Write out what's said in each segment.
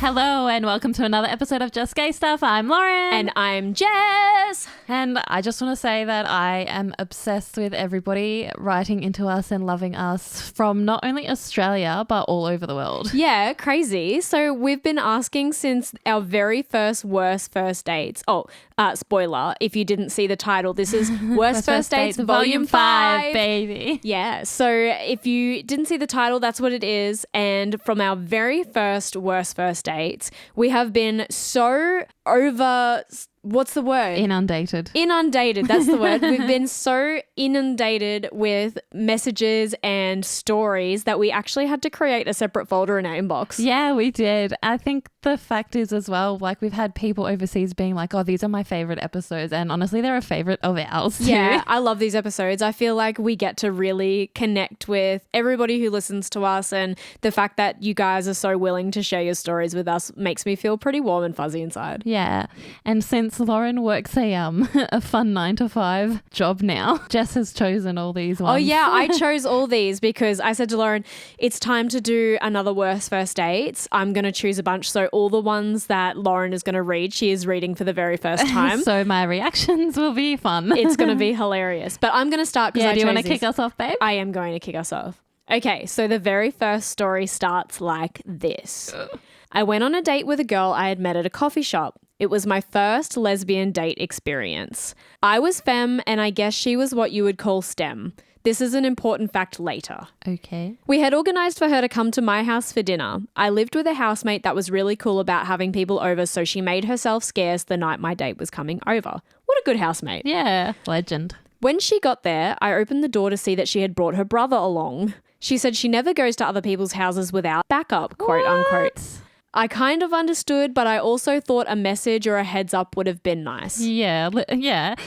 Hello and welcome to another episode of Just Gay Stuff. I'm Lauren. And I'm Jess. And I just want to say that I am obsessed with everybody writing into us and loving us from not only Australia, but all over the world. Yeah, crazy. So we've been asking since our very first Worst First Dates. Spoiler, if you didn't see the title, this is Worst First Dates Vol.5, baby. Yeah, so if you didn't see the title, that's what it is. And from our very first Worst First Dates, we have been so what's the word? Inundated. Inundated, that's the word. We've been so inundated with messages and stories that we actually had to create a separate folder in our inbox. Yeah, we did. I think the fact is as well, like we've had people overseas being like, oh, these are my favorite episodes. And honestly, they're a favorite of ours too. Yeah, I love these episodes. I feel like we get to really connect with everybody who listens to us, and the fact that you guys are so willing to share your stories with us makes me feel pretty warm and fuzzy inside. Yeah. And since Lauren works a fun 9-to-5 job now, Jess has chosen all these ones. Oh yeah, I chose all these because I said to Lauren, it's time to do another Worst First Dates. I'm going to choose a bunch. So all the ones that Lauren is going to read, she is reading for the very first time. So my reactions will be fun. It's going to be hilarious. But I'm going to start because do you want to kick us off, babe? I am going to kick us off. Okay, so the very first story starts like this. I went on a date with a girl I had met at a coffee shop. It was my first lesbian date experience. I was femme and I guess she was what you would call STEM. This is an important fact later. Okay. We had organised for her to come to my house for dinner. I lived with a housemate that was really cool about having people over, so she made herself scarce the night my date was coming over. What a good housemate. Yeah, legend. When she got there, I opened the door to see that she had brought her brother along. She said she never goes to other people's houses without backup, quote unquote. I kind of understood, but I also thought a message or a heads up would have been nice. Yeah. Yes.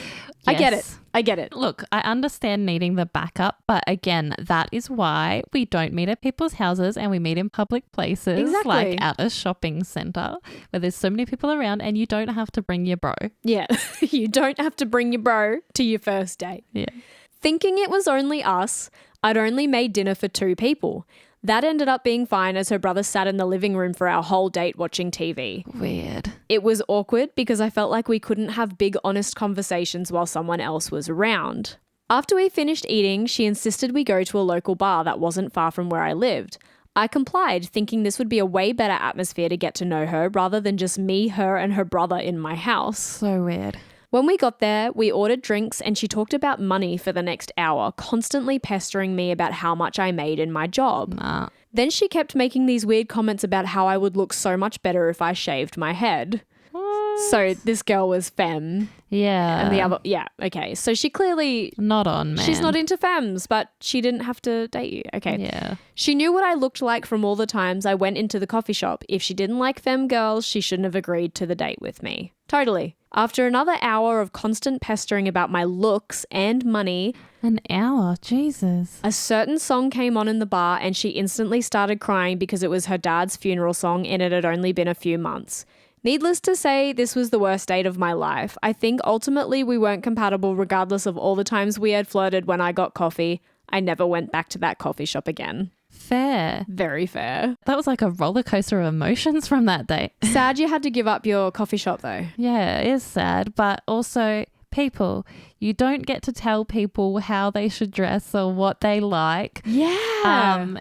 I get it. Look, I understand needing the backup, but again, that is why we don't meet at people's houses and we meet in public places, Exactly. like at a shopping centre where there's so many people around and you don't have to bring your bro. Yeah, you don't have to bring your bro to your first date. Yeah. Thinking it was only us, I'd only made dinner for 2 people. That ended up being fine as her brother sat in the living room for our whole date watching TV. Weird. It was awkward because I felt like we couldn't have big, honest conversations while someone else was around. After we finished eating, she insisted we go to a local bar that wasn't far from where I lived. I complied, thinking this would be a way better atmosphere to get to know her rather than just me, her, and her brother in my house. So weird. When we got there, we ordered drinks and she talked about money for the next hour, constantly pestering me about how much I made in my job. Nah. Then she kept making these weird comments about how I would look so much better if I shaved my head. What? So this girl was femme. Yeah. And the other, yeah, okay. So she clearly, Not on, man. she's not into femmes, but she didn't have to date you. Okay. Yeah. She knew what I looked like from all the times I went into the coffee shop. If she didn't like femme girls, she shouldn't have agreed to the date with me. Totally. After another hour of constant pestering about my looks and money, An hour? Jesus. a certain song came on in the bar and she instantly started crying because it was her dad's funeral song and it had only been a few months. Needless to say, this was the worst date of my life. I think ultimately we weren't compatible regardless of all the times we had flirted when I got coffee. I never went back to that coffee shop again. Fair. Very fair. That was like a roller coaster of emotions from that date. Sad you had to give up your coffee shop though. Yeah, it is sad, but also people, you don't get to tell people how they should dress or what they like. Yeah.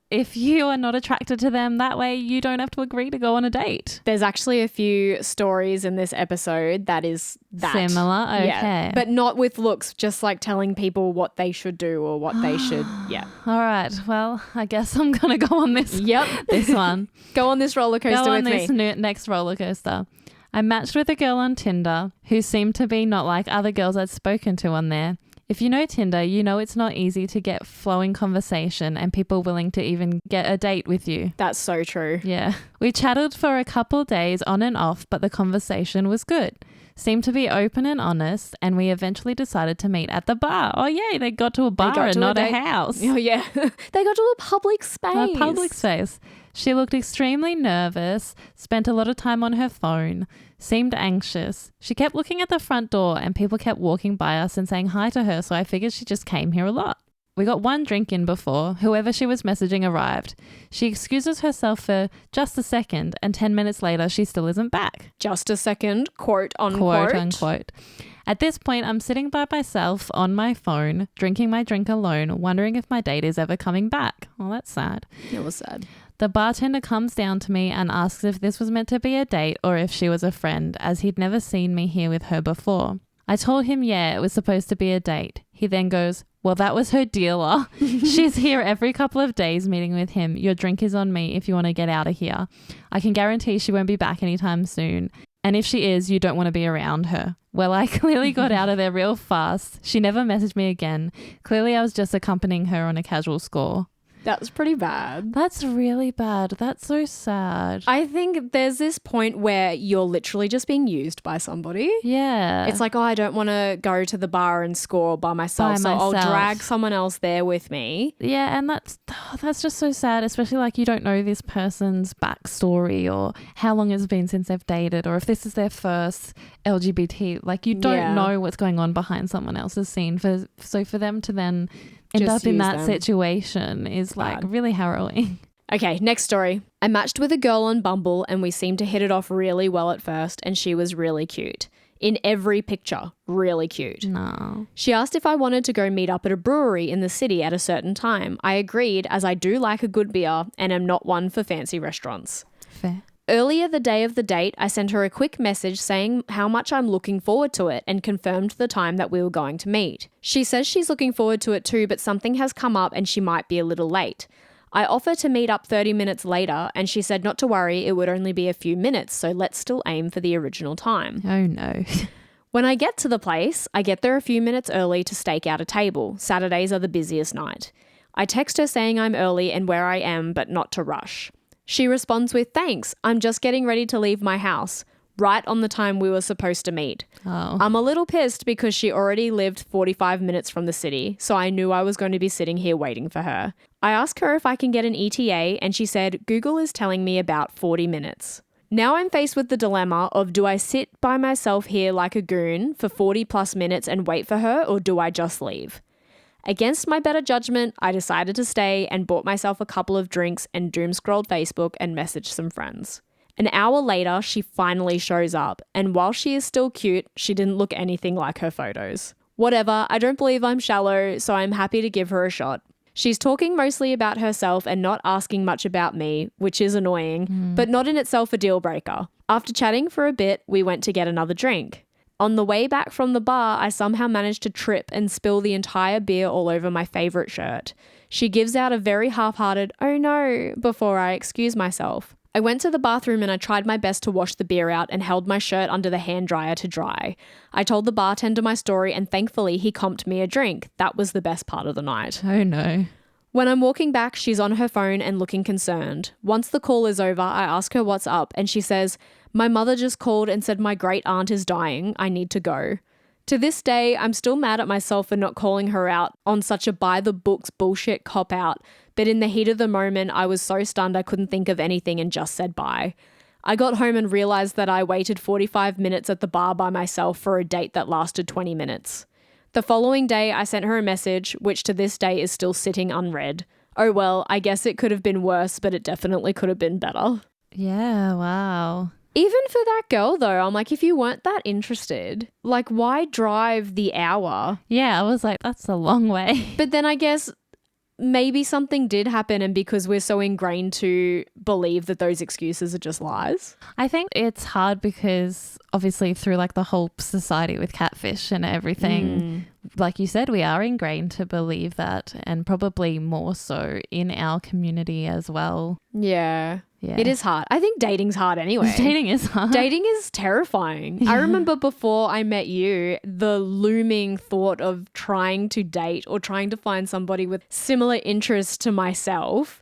If you are not attracted to them, that way you don't have to agree to go on a date. There's actually a few stories in this episode that is that. Similar? Okay. Yeah, but not with looks, just like telling people what they should do or what they should, yeah. All right. Well, I guess I'm going to go on this. Yep. This one. Go on this roller coaster Go on with this me. next roller coaster. I matched with a girl on Tinder who seemed to be not like other girls I'd spoken to on there. If you know Tinder, you know it's not easy to get flowing conversation and people willing to even get a date with you. That's so true. Yeah. We chatted for a couple days on and off, but the conversation was good. Seemed to be open and honest, and we eventually decided to meet at the bar. Oh, yay, they got to a bar and not a house. Oh, yeah. They got to a public space. A public space. She looked extremely nervous, spent a lot of time on her phone, seemed anxious. She kept looking at the front door and people kept walking by us and saying hi to her, so I figured she just came here a lot. We got one drink in before whoever she was messaging arrived. She excuses herself for just a second, and 10 minutes later, she still isn't back. Just a second, quote unquote. Quote unquote. At this point, I'm sitting by myself on my phone, drinking my drink alone, wondering if my date is ever coming back. Well, that's sad. It was sad. The bartender comes down to me and asks if this was meant to be a date or if she was a friend, as he'd never seen me here with her before. I told him, yeah, it was supposed to be a date. He then goes, well, that was her dealer. She's here every couple of days meeting with him. Your drink is on me if you want to get out of here. I can guarantee she won't be back anytime soon. And if she is, you don't want to be around her. Well, I clearly got out of there real fast. She never messaged me again. Clearly, I was just accompanying her on a casual score. That's pretty bad. That's really bad. That's so sad. I think there's this point where you're literally just being used by somebody. Yeah. It's like, oh, I don't want to go to the bar and score by myself, so I'll drag someone else there with me. Yeah, and that's just so sad, especially like you don't know this person's backstory or how long it's been since they've dated or if this is their first LGBT. Like you don't know what's going on behind someone else's scene. So for them to then end up in that situation is like really harrowing. Okay, next story. I matched with a girl on Bumble and we seemed to hit it off really well at first, and she was really cute. In every picture, really cute. No. She asked if I wanted to go meet up at a brewery in the city at a certain time. I agreed, as I do like a good beer and am not one for fancy restaurants. Fair. Earlier the day of the date, I sent her a quick message saying how much I'm looking forward to it and confirmed the time that we were going to meet. She says she's looking forward to it too, but something has come up and she might be a little late. I offer to meet up 30 minutes later and she said not to worry, it would only be a few minutes, so let's still aim for the original time. Oh no. When I get to the place, I get there a few minutes early to stake out a table. Saturdays are the busiest night. I text her saying I'm early and where I am, but not to rush. She responds with, thanks, I'm just getting ready to leave my house, right on the time we were supposed to meet. Oh. I'm a little pissed because she already lived 45 minutes from the city, so I knew I was going to be sitting here waiting for her. I asked her if I can get an ETA and she said, Google is telling me about 40 minutes. Now I'm faced with the dilemma of do I sit by myself here like a goon for 40 plus minutes and wait for her, or do I just leave? Against my better judgment, I decided to stay and bought myself a couple of drinks and doom scrolled Facebook and messaged some friends. An hour later, she finally shows up, and while she is still cute, she didn't look anything like her photos. Whatever, I don't believe I'm shallow, so I'm happy to give her a shot. She's talking mostly about herself and not asking much about me, which is annoying, but not in itself a deal breaker. After chatting for a bit, we went to get another drink. On the way back from the bar, I somehow managed to trip and spill the entire beer all over my favourite shirt. She gives out a very half-hearted, oh no, before I excuse myself. I went to the bathroom and I tried my best to wash the beer out and held my shirt under the hand dryer to dry. I told the bartender my story and thankfully he comped me a drink. That was the best part of the night. Oh no. When I'm walking back, she's on her phone and looking concerned. Once the call is over, I ask her what's up and she says, my mother just called and said my great aunt is dying. I need to go. To this day, I'm still mad at myself for not calling her out on such a by-the-books bullshit cop-out, but in the heat of the moment, I was so stunned I couldn't think of anything and just said bye. I got home and realised that I waited 45 minutes at the bar by myself for a date that lasted 20 minutes. The following day, I sent her a message, which to this day is still sitting unread. Oh well, I guess it could have been worse, but it definitely could have been better. Yeah, wow. Even for that girl, though, I'm like, if you weren't that interested, like, why drive the hour? Yeah, I was like, that's a long way. But then I guess maybe something did happen, and because we're so ingrained to believe that those excuses are just lies. I think it's hard because obviously through like the whole society with catfish and everything, like you said, we are ingrained to believe that, and probably more so in our community as well. Yeah. Yeah. It is hard. I think dating's hard anyway. Dating is hard. Dating is terrifying. Yeah. I remember before I met you, the looming thought of trying to date or trying to find somebody with similar interests to myself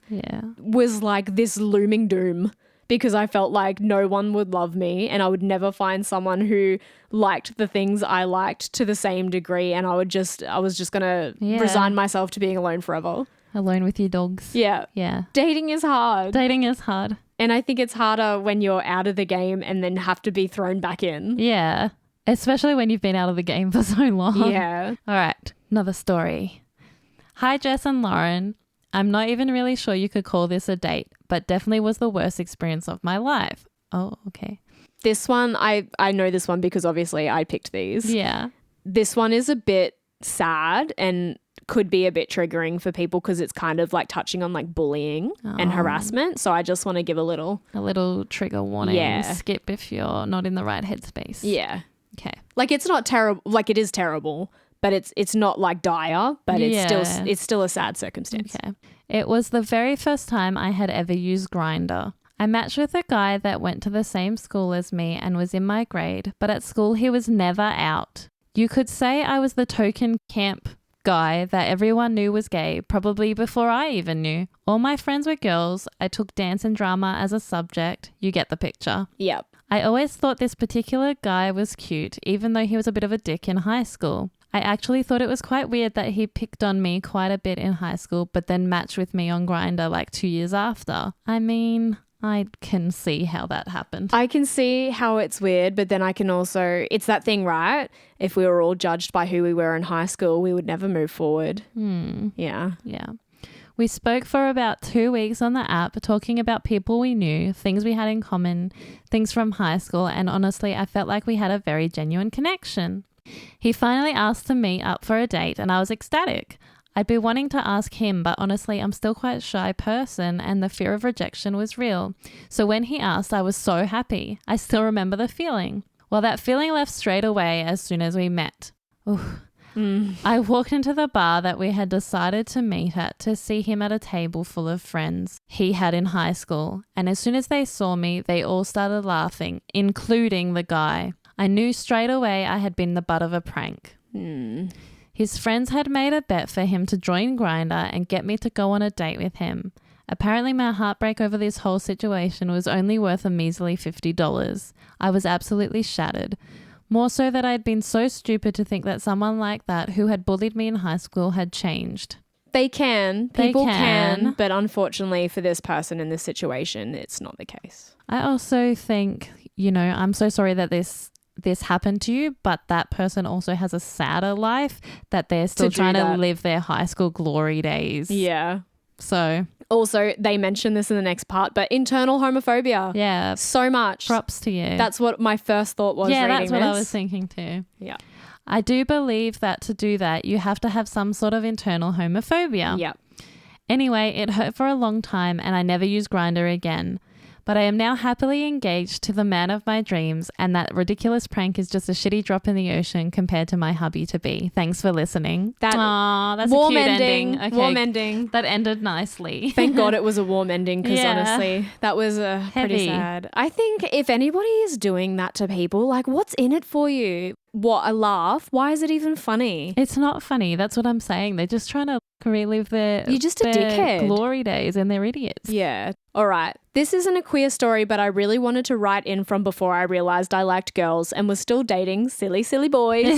was like this looming doom, because I felt like no one would love me and I would never find someone who liked the things I liked to the same degree, and I was just going to resign myself to being alone forever. Alone with your dogs. Yeah. Yeah. Dating is hard. Dating is hard. And I think it's harder when you're out of the game and then have to be thrown back in. Yeah. Especially when you've been out of the game for so long. Yeah. All right. Another story. Hi, Jess and Lauren. I'm not even really sure you could call this a date, but definitely was the worst experience of my life. Oh, okay. This one, I know this one because obviously I picked these. Yeah. This one is a bit sad and could be a bit triggering for people because it's kind of like touching on like bullying and harassment. So I just want to give a little trigger warning. Yeah. Skip if you're not in the right headspace. Yeah. Okay. Like it's not terrible. Like it is terrible, but it's not like dire, but it's still a sad circumstance. Okay. It was the very first time I had ever used Grindr. I matched with a guy that went to the same school as me and was in my grade, but at school he was never out. You could say I was the token camp guy that everyone knew was gay, probably before I even knew. All my friends were girls. I took dance and drama as a subject. You get the picture. Yep. I always thought this particular guy was cute, even though he was a bit of a dick in high school. I actually thought it was quite weird that he picked on me quite a bit in high school, but then matched with me on Grindr like 2 years after. I mean, I can see how that happened. I can see how it's weird, but then I can also, it's that thing, right? If we were all judged by who we were in high school, we would never move forward. Yeah. Yeah. We spoke for about 2 weeks on the app, talking about people we knew, things we had in common, things from high school, and honestly, I felt like we had a very genuine connection. He finally asked to meet up for a date, and I was ecstatic. I'd be wanting to ask him, but honestly, I'm still quite a shy person, and the fear of rejection was real. So when he asked, I was so happy. I still remember the feeling. Well, that feeling left straight away as soon as we met. I walked into the bar that we had decided to meet at to see him at a table full of friends he had in high school, and as soon as they saw me, they all started laughing, including the guy. I knew straight away I had been the butt of a prank. His friends had made a bet for him to join Grindr and get me to go on a date with him. Apparently my heartbreak over this whole situation was only worth a measly $50. I was absolutely shattered. More so that I'd been so stupid to think that someone like that who had bullied me in high school had changed. People can, but unfortunately for this person in this situation, it's not the case. I also think, I'm so sorry that this happened to you, but that person also has a sadder life that they're still trying to live their high school glory days. Yeah. So also they mention this in the next part, but internal homophobia. Yeah. So much. Props to you. That's what my first thought was. Yeah, reading that's what this. I was thinking too. Yeah. I do believe that to do that, you have to have some sort of internal homophobia. Yeah. Anyway, it hurt for a long time and I never used Grindr again. But I am now happily engaged to the man of my dreams, and that ridiculous prank is just a shitty drop in the ocean compared to my hubby-to-be. Thanks for listening. That's a cute ending. Okay, warm ending. That ended nicely. Thank God it was a warm ending because honestly, that was pretty sad. I think if anybody is doing that to people, like what's in it for you? What, a laugh? Why is it even funny? It's not funny. That's what I'm saying. They're just trying to relive their, You're just a dickhead. Glory days, and they're idiots. Yeah. All right. This isn't a queer story, but I really wanted to write in from before I realized I liked girls and was still dating silly, silly boys.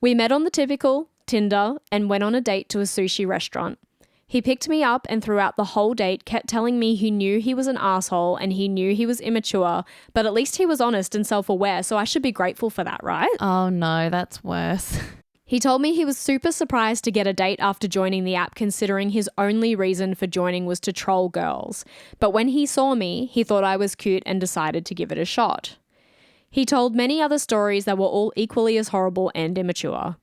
We met on the typical Tinder and went on a date to a sushi restaurant. He picked me up and throughout the whole date kept telling me he knew he was an asshole and he knew he was immature, but at least he was honest and self-aware, so I should be grateful for that, right? Oh no, that's worse. He told me he was super surprised to get a date after joining the app, considering his only reason for joining was to troll girls. But when he saw me, he thought I was cute and decided to give it a shot. He told many other stories that were all equally as horrible and immature.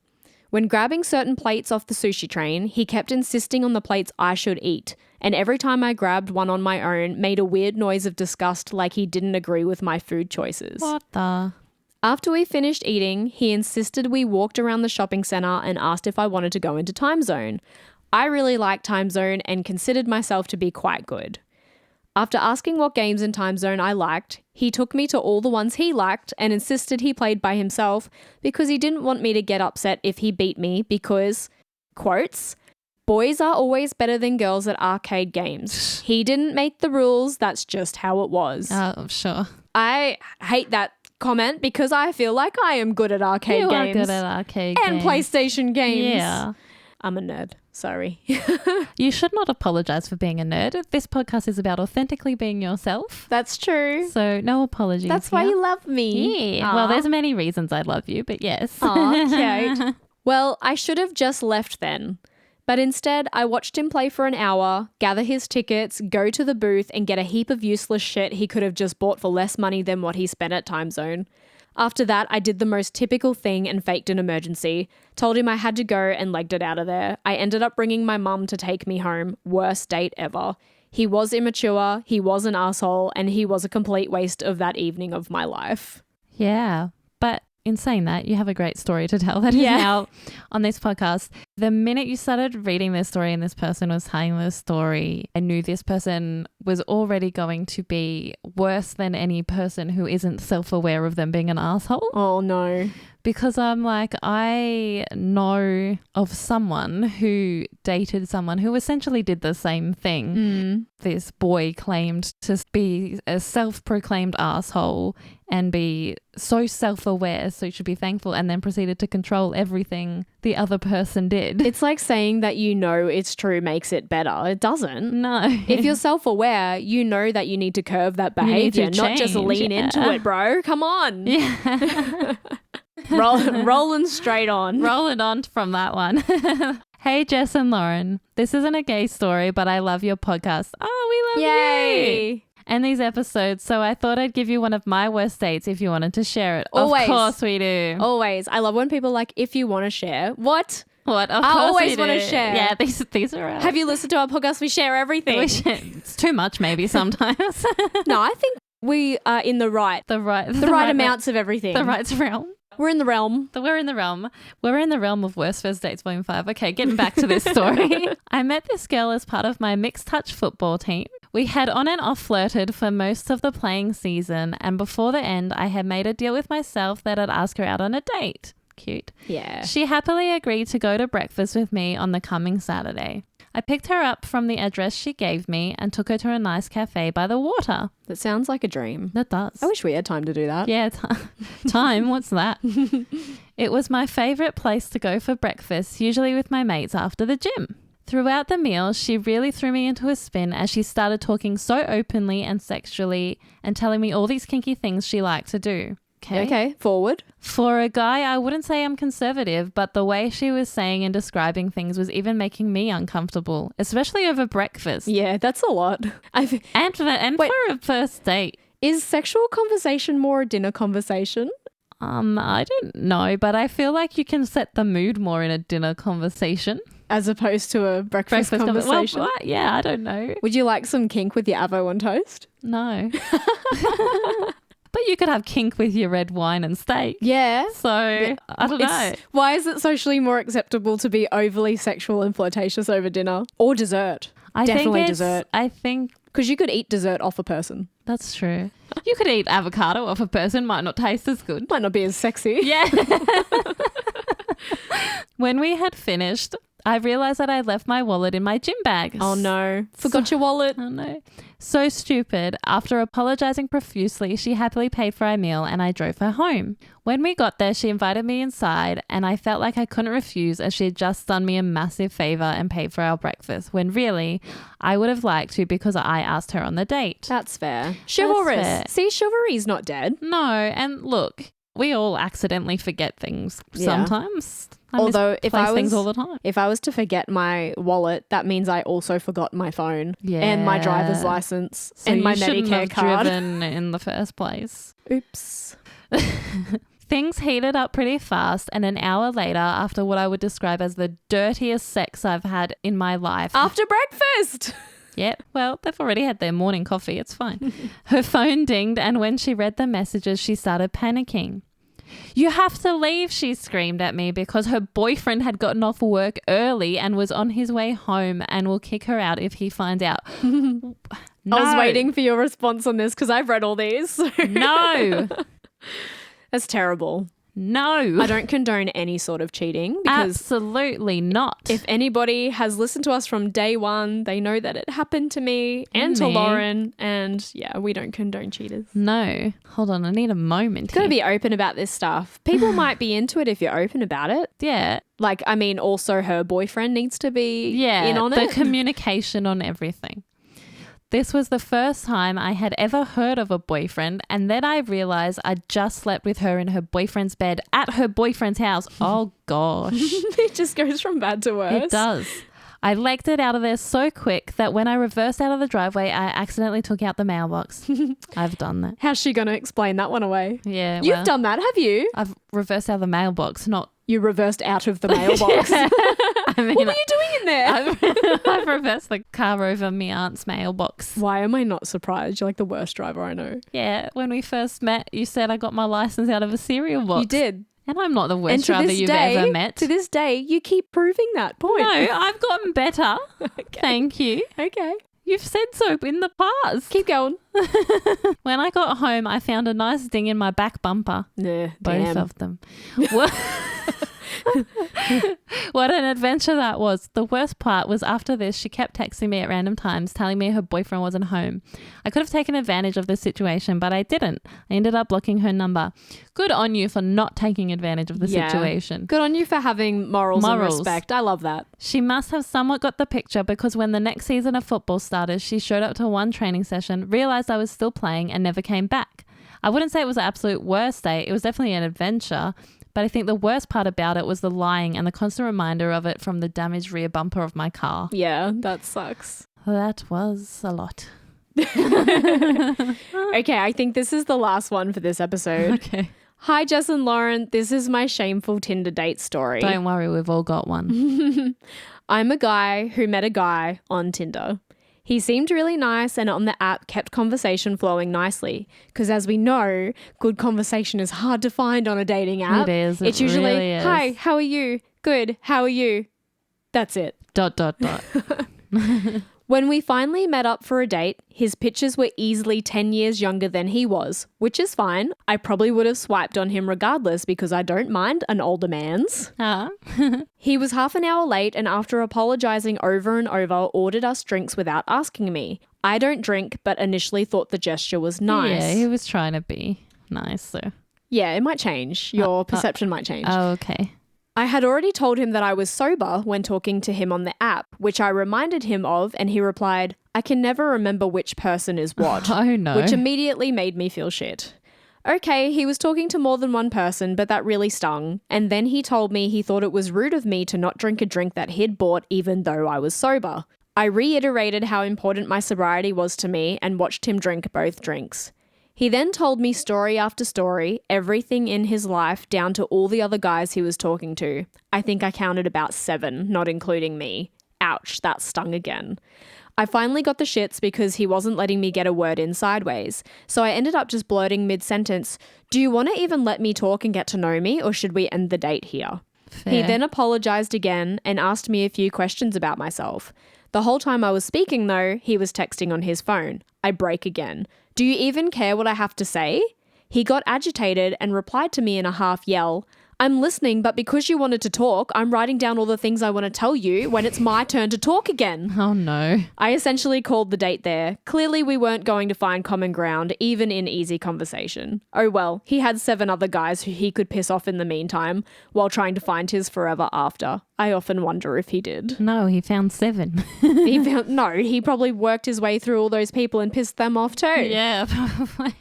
When grabbing certain plates off the sushi train, he kept insisting on the plates I should eat, and every time I grabbed one on my own, made a weird noise of disgust like he didn't agree with my food choices. What the? After we finished eating, he insisted we walked around the shopping centre and asked if I wanted to go into Time Zone. I really liked Time Zone and considered myself to be quite good. After asking what games in Time Zone I liked, he took me to all the ones he liked and insisted he played by himself because he didn't want me to get upset if he beat me because, quotes, boys are always better than girls at arcade games. He didn't make the rules, that's just how it was. Oh, sure. I hate that comment because I feel like I am good at arcade games. You are good at arcade and games. PlayStation games. Yeah. I'm a nerd. Sorry. You should not apologize for being a nerd. This podcast is about authentically being yourself. That's true. So no apologies. That's why you love me. Yeah. Aww. Well, there's many reasons I love you, but yes. Aw, cute. Well, I should have just left then. But instead, I watched him play for an hour, gather his tickets, go to the booth, and get a heap of useless shit he could have just bought for less money than what he spent at Time Zone. After that, I did the most typical thing and faked an emergency. Told him I had to go and legged it out of there. I ended up bringing my mum to take me home. Worst date ever. He was immature, he was an asshole, and he was a complete waste of that evening of my life. Yeah. But in saying that, you have a great story to tell that is now on this podcast. The minute you started reading this story and this person was telling this story, I knew this person was already going to be worse than any person who isn't self-aware of them being an asshole. Oh, no. Because I'm like, I know of someone who dated someone who essentially did the same thing. This boy claimed to be a self-proclaimed asshole and be so self-aware, so you should be thankful, and then proceeded to control everything the other person did. It's like saying that you know it's true makes it better. It doesn't. No. If you're self-aware, you know that you need to curb that behavior, not just lean into it, bro. Come on. Yeah. Rolling straight on. Rolling on from that one. Hey, Jess and Lauren. This isn't a gay story, but I love your podcast. Oh, we love you. And these episodes, so I thought I'd give you one of my worst dates if you wanted to share it. Always. Of course we do. Always. I love when people are like, if you want to share. What? What? Of I course always we do. want to share. Yeah, these are Have you listened to our podcast? We share everything. It's too much maybe sometimes. No, I think we are in the right. The right amounts of everything. The right realm. We're in the realm. We're in the realm. We're in the realm of Worst First Dates Vol.5. Okay, getting back to this story. I met this girl as part of my mixed touch football team. We had on and off flirted for most of the playing season, and before the end, I had made a deal with myself that I'd ask her out on a date. Cute. Yeah. She happily agreed to go to breakfast with me on the coming Saturday. I picked her up from the address she gave me and took her to a nice cafe by the water. That sounds like a dream. That does. I wish we had time to do that. Yeah, time. What's that? It was my favourite place to go for breakfast, usually with my mates after the gym. Throughout the meal, she really threw me into a spin as she started talking so openly and sexually and telling me all these kinky things she liked to do. Okay, forward. For a guy, I wouldn't say I'm conservative, but the way she was saying and describing things was even making me uncomfortable, especially over breakfast. Yeah, that's a lot. And for a first date. Is sexual conversation more a dinner conversation? I don't know, but I feel like you can set the mood more in a dinner conversation. As opposed to a breakfast conversation? Well, yeah, I don't know. Would you like some kink with your avo on toast? No. But you could have kink with your red wine and steak. Yeah. So, I don't know. Why is it socially more acceptable to be overly sexual and flirtatious over dinner? Or dessert? Definitely dessert. I think... Because you could eat dessert off a person. That's true. You could eat avocado off a person. Might not taste as good. Might not be as sexy. Yeah. When we had finished, I realized that I left my wallet in my gym bag. Oh no. Forgot your wallet. Oh no. So stupid. After apologizing profusely, she happily paid for our meal and I drove her home. When we got there, she invited me inside and I felt like I couldn't refuse as she had just done me a massive favor and paid for our breakfast, when really I would have liked to because I asked her on the date. That's fair. Chivalrous. That's fair. See, chivalry's not dead. No, and look, we all accidentally forget things sometimes. Although if I was things all the time. If I was to forget my wallet, that means I also forgot my phone and my driver's license and my Medicare card. Driven in the first place. Oops. Things heated up pretty fast, and an hour later, after what I would describe as the dirtiest sex I've had in my life. After breakfast. Yep. Well, they've already had their morning coffee. It's fine. Her phone dinged, and when she read the messages, she started panicking. "You have to leave," she screamed at me, because her boyfriend had gotten off work early and was on his way home and will kick her out if he finds out. No. I was waiting for your response on this because I've read all these. No. That's terrible. No. I don't condone any sort of cheating because absolutely not. If anybody has listened to us from day one, they know that it happened to me and to Lauren, and yeah, we don't condone cheaters. No. Hold on, I need a moment. Got to be open about this stuff. People might be into it if you're open about it. Yeah. Like, I mean, also her boyfriend needs to be in on it. The communication on everything. This was the first time I had ever heard of a boyfriend, and then I realized I just slept with her in her boyfriend's bed at her boyfriend's house. Oh, gosh. It just goes from bad to worse. It does. I legged it out of there so quick that when I reversed out of the driveway, I accidentally took out the mailbox. I've done that. How's she going to explain that one away? Yeah. You've done that, have you? I've reversed out of the mailbox, not... You reversed out of the mailbox. I mean, what were you doing in there? I've reversed the car over my aunt's mailbox. Why am I not surprised? You're like the worst driver I know. Yeah, when we first met, you said I got my license out of a cereal box. You did. And I'm not the worst driver you've ever met. To this day, you keep proving that point. No, I've gotten better. Okay. Thank you. Okay. You've said so in the past. Keep going. When I got home, I found a nice ding in my back bumper. Nah, Both damn. of them. What an adventure that was. The worst part was after this, she kept texting me at random times, telling me her boyfriend wasn't home. I could have taken advantage of this situation, but I didn't. I ended up blocking her number. Good on you for not taking advantage of the situation. Good on you for having morals and respect. I love that. She must have somewhat got the picture, because when the next season of football started, she showed up to one training session, realised I was still playing and never came back. I wouldn't say it was the absolute worst day. It was definitely an adventure. But I think the worst part about it was the lying and the constant reminder of it from the damaged rear bumper of my car. Yeah, that sucks. That was a lot. Okay, I think this is the last one for this episode. Okay. Hi, Jess and Lauren. This is my shameful Tinder date story. Don't worry, we've all got one. I'm a guy who met a guy on Tinder. He seemed really nice and on the app kept conversation flowing nicely. Because as we know, good conversation is hard to find on a dating app. It is. It's usually, really is. Hi, how are you? Good, how are you? That's it. ... When we finally met up for a date, his pictures were easily 10 years younger than he was, which is fine. I probably would have swiped on him regardless because I don't mind an older man's. He was half an hour late and after apologising over and over, ordered us drinks without asking me. I don't drink, but initially thought the gesture was nice. Yeah, he was trying to be nice, so. Yeah, it might change. Your perception might change. Oh, okay. I had already told him that I was sober when talking to him on the app, which I reminded him of, and he replied, I can never remember which person is what. Oh, no. Which immediately made me feel shit. Okay, he was talking to more than one person, but that really stung. And then he told me he thought it was rude of me to not drink a drink that he'd bought even though I was sober. I reiterated how important my sobriety was to me and watched him drink both drinks. He then told me story after story, everything in his life down to all the other guys he was talking to. I think I counted about 7, not including me. Ouch, that stung again. I finally got the shits because he wasn't letting me get a word in sideways. So I ended up just blurting mid-sentence, do you want to even let me talk and get to know me, or should we end the date here? Fair. He then apologised again and asked me a few questions about myself. The whole time I was speaking though, he was texting on his phone. I break again. Do you even care what I have to say? He got agitated and replied to me in a half yell, I'm listening, but because you wanted to talk, I'm writing down all the things I want to tell you when it's my turn to talk again. Oh, no. I essentially called the date there. Clearly we weren't going to find common ground, even in easy conversation. Oh well, he had 7 other guys who he could piss off in the meantime, while trying to find his forever after. I often wonder if he did. No, he found 7. He probably worked his way through all those people and pissed them off too. Yeah, probably.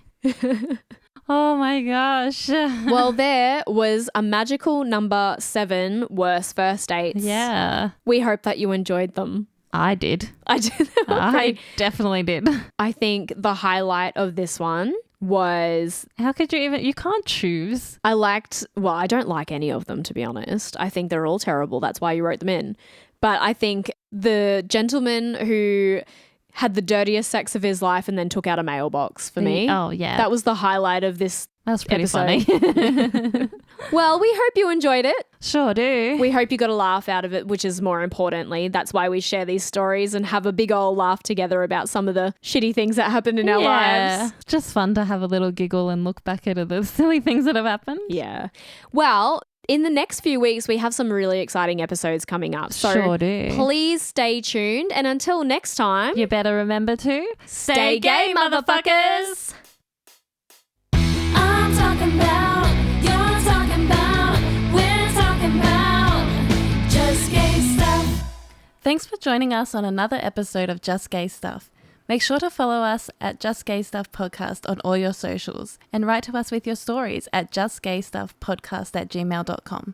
Oh my gosh. Well, there was a magical number 7 worst first dates. Yeah. We hope that you enjoyed them. I did. I did. I definitely did. I think the highlight of this one was... How could you can't choose. I don't like any of them, to be honest. I think they're all terrible. That's why you wrote them in. But I think the gentleman who had the dirtiest sex of his life and then took out a mailbox for me. Oh, yeah. That was the highlight of this That's pretty episode. funny. Well, we hope you enjoyed it. Sure do. We hope you got a laugh out of it, which is more importantly. That's why we share these stories and have a big old laugh together about some of the shitty things that happened in our lives. Just fun to have a little giggle and look back at the silly things that have happened. Yeah. Well, in the next few weeks, we have some really exciting episodes coming up. So Sure do. please stay tuned. And until next time, You better remember to stay gay, motherfuckers. I'm talking about, you're talking about, we're talking about just gay stuff. Thanks for joining us on another episode of Just Gay Stuff. Make sure to follow us at Just Gay Stuff Podcast on all your socials and write to us with your stories at justgaystuffpodcast@gmail.com.